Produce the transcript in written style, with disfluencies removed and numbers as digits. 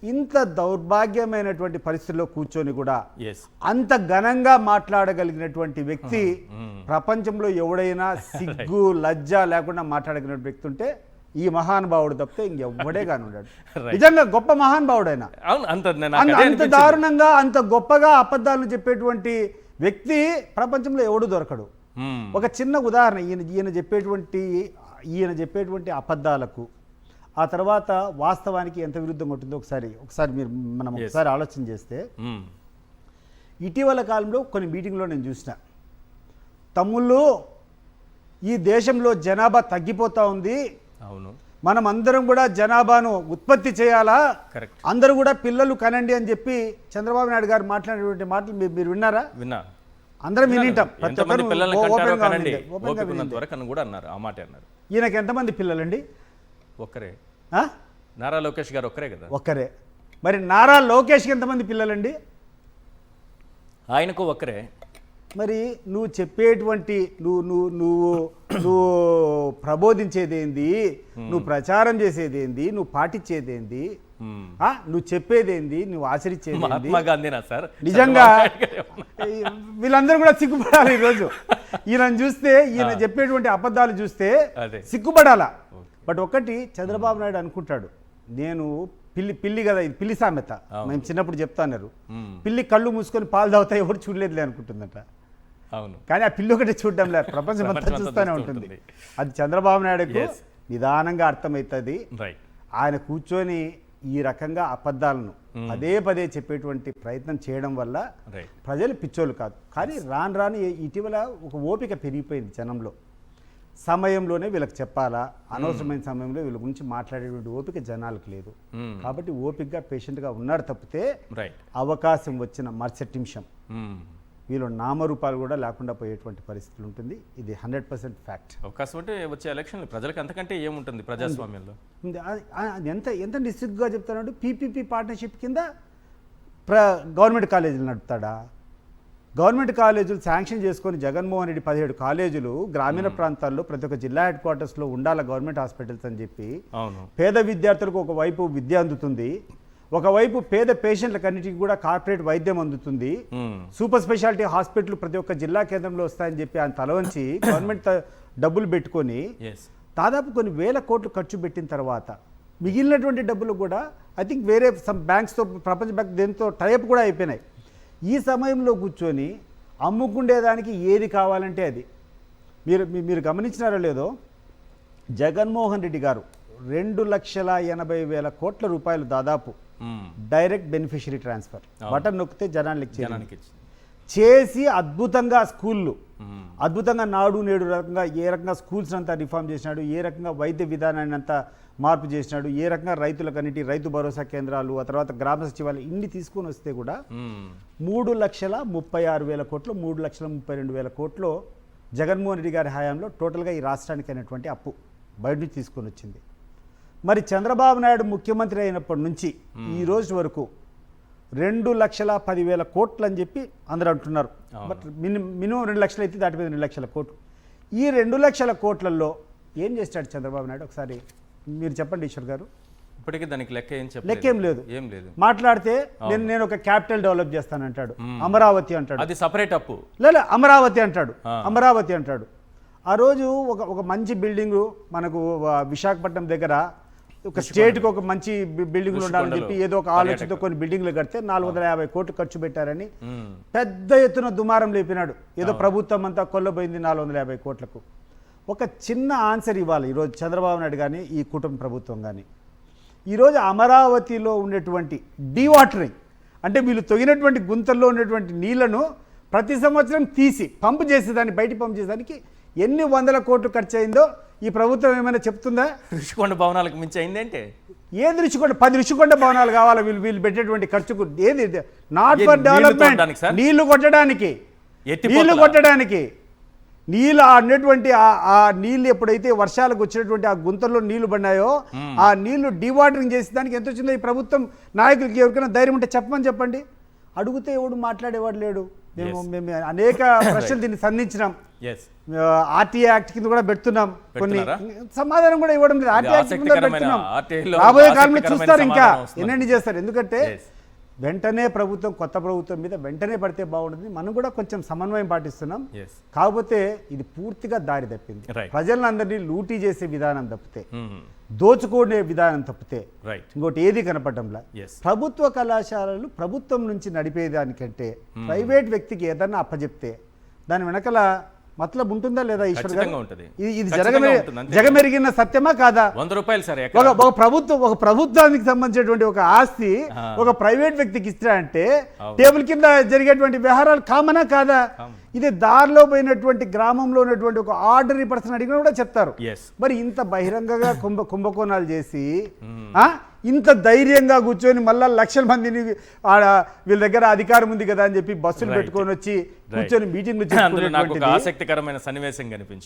ఇంత దౌర్భాగ్యమైనటువంటి పరిస్థితుల్లో కూర్చొని కూడా Yes. అంత ఘనంగా మాట్లాడగలిగినటువంటి వ్యక్తి ప్రపంచంలో ఎవడైనా సిగ్గు లజ్జ లేకుండా మాట్లాడగలిగిన వ్యక్తి ఉంటే ఈ మహానుభావుడు తప్పితే ఇంకెవ్వడే కాని ఉన్నాడు. నిజంగా గొప్ప మహానుభావుడైన అవును, అంత దారుణంగా అంత గొప్పగా అబద్ధాలను చెప్పేటువంటి వ్యక్తి ప్రపంచంలో ఎవడు దొరకడు. ఒక చిన్న ఉదాహరణ, ఈయన చెప్పేటువంటి అబద్ధాలకు ఆ తర్వాత వాస్తవానికి ఎంత విరుద్ధంగా ఉంటుందో ఒకసారి మనం ఒకసారి ఆలోచన చేస్తే, ఇటీవల కాలంలో కొన్ని మీటింగ్లో నేను చూసిన, తమ్ముళ్ళు ఈ దేశంలో జనాభా తగ్గిపోతా ఉంది, అవును, మనం అందరం కూడా జనాభాను ఉత్పత్తి చేయాలా, కరెక్ట్, అందరూ కూడా పిల్లలు కనండి అని చెప్పి చంద్రబాబు నాయుడు గారు మాట్లాడినటువంటి మాటలు మీరు విన్నారా? విన్నా, అందరం వినింటాం. ఈయనకి ఎంతమంది పిల్లలండి? ఒక్కరే, నారా లోకేష్ గారు ఒక్కరే కదా. ఒక్కరే. మరి నారా లోకేష్కి ఎంతమంది పిల్లలండి? ఆయనకు ఒక్కరే. మరి నువ్వు చెప్పేటువంటి నువ్వు ప్రబోధించేదేంది, నువ్వు ప్రచారం చేసేదేంది, నువ్వు పాటించేదేంది, నువ్వు చెప్పేదేంది, నువ్వు ఆచరించేది? మహాత్మా గాంధీనా సార్? నిజంగా వీళ్ళందరూ కూడా సిగ్గుపడాలి. ఈరోజు ఈయనను చూస్తే, ఈయన చెప్పేటువంటి అబద్ధాలు చూస్తే సిగ్గుపడాలా. బట్ ఒకటి చంద్రబాబు నాయుడు అనుకుంటాడు, నేను పిల్లి కదా, ఇది పిల్లి సామెత, మేము చిన్నప్పుడు చెప్తాన్నారు, పిల్లి కళ్ళు మూసుకొని పాలు తాగుతాయి ఎవరు చూడలేదులే అనుకుంటుందట. అవును, కానీ ఆ పిల్లి ఒకటి చూడడం లేదు, ప్రపంచం అంతా చూస్తూనే ఉంటుంది. అది చంద్రబాబు నాయుడుకు నిదానంగా అర్థమవుతుంది. ఆయన కూర్చొని ఈ రకంగా అబద్ధాలను పదే పదే చెప్పేటువంటి ప్రయత్నం చేయడం వల్ల ప్రజలు పిచ్చోళ్ళు కాదు, కానీ రాను ఇటీవల ఒక ఓపిక పెరిగిపోయింది జనంలో. సమయంలోనే వీళ్ళకి చెప్పాలా, అనవసరమైన సమయంలో వీళ్ళ గురించి మాట్లాడేటువంటి ఓపిక జనాలకు లేదు. కాబట్టి ఓపికగా పేషెంట్గా ఉన్నారు తప్పితే అవకాశం వచ్చిన మరుసటి నిమిషం వీళ్ళు నామరూపాలు కూడా లేకుండా పోయేటువంటి పరిస్థితులు ఉంటుంది. ఇది 100% ఫ్యాక్ట్. అవకాశం అంటే వచ్చే ఎలక్షన్లు ప్రజలకు అంతకంటే ఏముంటుంది ప్రజాస్వామ్యంలో? ఎంత నిశ్చితగా చెప్తానంటే, పీపీపీ పార్ట్నర్షిప్ కింద గవర్నమెంట్ కాలేజీలు నడుపుతాడా? గవర్నమెంట్ కాలేజీలు శాంక్షన్ చేసుకొని జగన్మోహన్ రెడ్డి 17 కాలేజీలు గ్రామీణ ప్రాంతాల్లో ప్రతి ఒక్క జిల్లా హెడ్ క్వార్టర్స్లో ఉండాలి గవర్నమెంట్ హాస్పిటల్స్ అని చెప్పి, పేద విద్యార్థులకు ఒకవైపు విద్య అందుతుంది, ఒకవైపు పేద పేషెంట్లకన్నిటికీ కూడా కార్పొరేట్ వైద్యం అందుతుంది, సూపర్ స్పెషాలిటీ హాస్పిటల్ ప్రతి ఒక్క జిల్లా కేంద్రంలో వస్తాయని చెప్పి ఆయన తలవంచి గవర్నమెంట్ డబ్బులు పెట్టుకొని దాదాపు కొన్ని వేల కోట్లు ఖర్చు పెట్టిన తర్వాత మిగిలినటువంటి డబ్బులు కూడా ఐ థింక్ వేరే సమ్ బ్యాంక్స్తో, ప్రపంచ బ్యాంక్ దేంతో టైప్ కూడా అయిపోయినాయి. ఈ సమయంలో కూర్చొని అమ్ముకుండేదానికి ఏది కావాలంటే అది. మీరు గమనించినారో లేదో, జగన్మోహన్ రెడ్డి గారు 2,80,000 కోట్ల రూపాయలు దాదాపు డైరెక్ట్ బెనిఫిషరీ ట్రాన్స్ఫర్, బటన్ నొక్కితే జనానికి చేసి అద్భుతంగా స్కూళ్ళు, అద్భుతంగా నాడు నేడు రకంగా ఏ రకంగా స్కూల్స్ అంతా రిఫార్మ్ చేసినాడు, ఏ రకంగా వైద్య విధానాన్ని అంతా మార్పు చేసినాడు, ఏ రకంగా రైతులకన్నిటి రైతు భరోసా కేంద్రాలు, ఆ తర్వాత గ్రామ సచివాలయం ఇన్ని తీసుకొని వస్తే కూడా 3,36,000 కోట్లు, 3,32,000 కోట్లు జగన్మోహన్ రెడ్డి గారి హయాంలో టోటల్గా ఈ రాష్ట్రానికి అయినటువంటి అప్పు బయట నుంచి తీసుకొని వచ్చింది. మరి చంద్రబాబు నాయుడు ముఖ్యమంత్రి అయినప్పటి నుంచి ఈ రోజు వరకు 2,10,000 కోట్లు అని చెప్పి అందరూ అంటున్నారు. బట్ మినిమం 2 లక్షలు అయితే దాటిపోయింది, 2 లక్షల కోట్లు. ఈ 2 లక్షల కోట్లలో ఏం చేస్తాడు చంద్రబాబు నాయుడు? ఒకసారి మీరు చెప్పండి ఈశ్వర్ గారు. ఇప్పటికీ దానికి లెక్క ఏం లేదు. మాట్లాడితే నేను ఒక క్యాపిటల్ డెవలప్ చేస్తానంటాడు, అమరావతి అంటాడు, అది సపరేట్ అప్పు, లేదా అమరావతి అంటాడు. ఆ రోజు ఒక మంచి బిల్డింగు మనకు విశాఖపట్నం దగ్గర ఒక స్టేట్కి ఒక మంచి బిల్డింగ్లు ఉండాలని చెప్పి ఏదో ఒక ఆలోచనతో కొన్ని బిల్డింగ్లు కడితే 450 కోట్లు ఖర్చు పెట్టారని పెద్ద ఎత్తున దుమారం లేపినాడు. ఏదో ప్రభుత్వం అంతా కొల్లబోయింది 450 కోట్లకు. ఒక చిన్న ఆన్సర్ ఇవ్వాలి ఈరోజు చంద్రబాబు నాయుడు కానీ ఈ కుటుంబ ప్రభుత్వం కానీ. ఈరోజు అమరావతిలో ఉండేటువంటి డీవాటరింగ్ అంటే వీళ్ళు తొగినటువంటి గుంతల్లో ఉన్నటువంటి నీళ్లను ప్రతి సంవత్సరం తీసి పంపు చేసేదాన్ని, బయటికి పంపు చేసేదానికి ఎన్ని వందల కోట్లు ఖర్చు అయిందో ఈ ప్రభుత్వం ఏమైనా చెప్తుందా? ఋషికొండ భవనాలకు మించి అయిందంటే ఏది ఋషికొండ? 10 ఋషికొండ భవనాలు కావాలి వీళ్ళు పెట్టేటువంటి ఖర్చుకు. ఏది నాట్ ఫర్ డెవలప్మెంట్, నీళ్లు కొట్టడానికి నీళ్ళు అన్నటువంటి ఆ నీళ్ళు ఎప్పుడైతే వర్షాలకు వచ్చినటువంటి ఆ గుంతల్లో నీళ్లు పడినాయో ఆ నీళ్లు డీవాటరింగ్ చేసేదానికి ఎంత వచ్చిందో ఈ ప్రభుత్వం నాయకులకి ఎవరికైనా ధైర్యం ఉంటే చెప్పమని చెప్పండి. అడిగితే ఎవడు మాట్లాడేవాడు లేడు. మేము అనేక ప్రశ్నలు దీన్ని సంధించినాం. ఎస్ ఆర్టీఐ యాక్ట్ కింద కూడా పెడుతున్నాం, కొన్ని పెడుతున్నారా? సమాధానం కూడా ఇవ్వడం లేదు. ఆర్టీఐ యాక్ట్ కింద ఆసక్తికరమైన పెడుతున్నాం. RTI లో రాబోయే కాలంలో ఆసక్తికరమైన చూస్తారు ఇంకా సమాధానం వస్తుంది. ఎన్నెన్ని చేస్తారు. ఎందుకంటే Yes. వెంటనే ప్రభుత్వం, కొత్త ప్రభుత్వం మీద వెంటనే పడితే బాగుంటుంది. మనం కూడా కొంచెం సమన్వయం పాటిస్తున్నాం. ఎస్ కాకపోతే ఇది పూర్తిగా దారి తప్పింది. Right. ప్రజలందరినీ లూటీ చేసే విధానం తప్పితే, దోచుకునే విధానం తప్పితే రైట్ ఇంకోటి ఏది కనపడంలా. ఎస్ ప్రభుత్వ కళాశాలలు ప్రభుత్వం నుంచి నడిపేదానికంటే ప్రైవేట్ వ్యక్తికి ఏదన్నా అప్పచెప్తే దాని వెనకల మతలబ్ ఉంటుందా లేదా? ఈశ్వర్ గారు, ఖచ్చితంగా ఉంటుంది. ఇది ఖచ్చితంగా ఉంటుంది, అంతే. జగమెరిగిన సత్యమా కాదా? 100 రూపాయలు సార్ ఒక ప్రభుత్వానికి సంబంధించినటువంటి ఒక ఆస్తి ఒక ప్రైవేట్ వ్యక్తికి ఇస్తా అంటే టేబుల్ కింద జరిగేటువంటి వ్యవహారాలు కామనా కాదా? ఇది దారిలో పోయినటువంటి గ్రామంలో ఉన్నటువంటి ఒక ఆర్డరీ పర్సన్ అడిగినా కూడా చెప్తారు. ఎస్ మరి ఇంత బహిరంగంగా కుంభకోణాలు చేసి ఇంత ధైర్యంగా కూర్చొని మళ్ళా లక్షల మందిని వీళ్ళ దగ్గర అధికారం ఉంది కదా అని చెప్పి బస్సులు Right. పెట్టుకొని వచ్చి కూర్చొని మీటింగ్లు అందులో నాకు ఒక చేసుకునేటువంటిది ఆసక్తికరమైన సన్నివేశం కనిపించింది.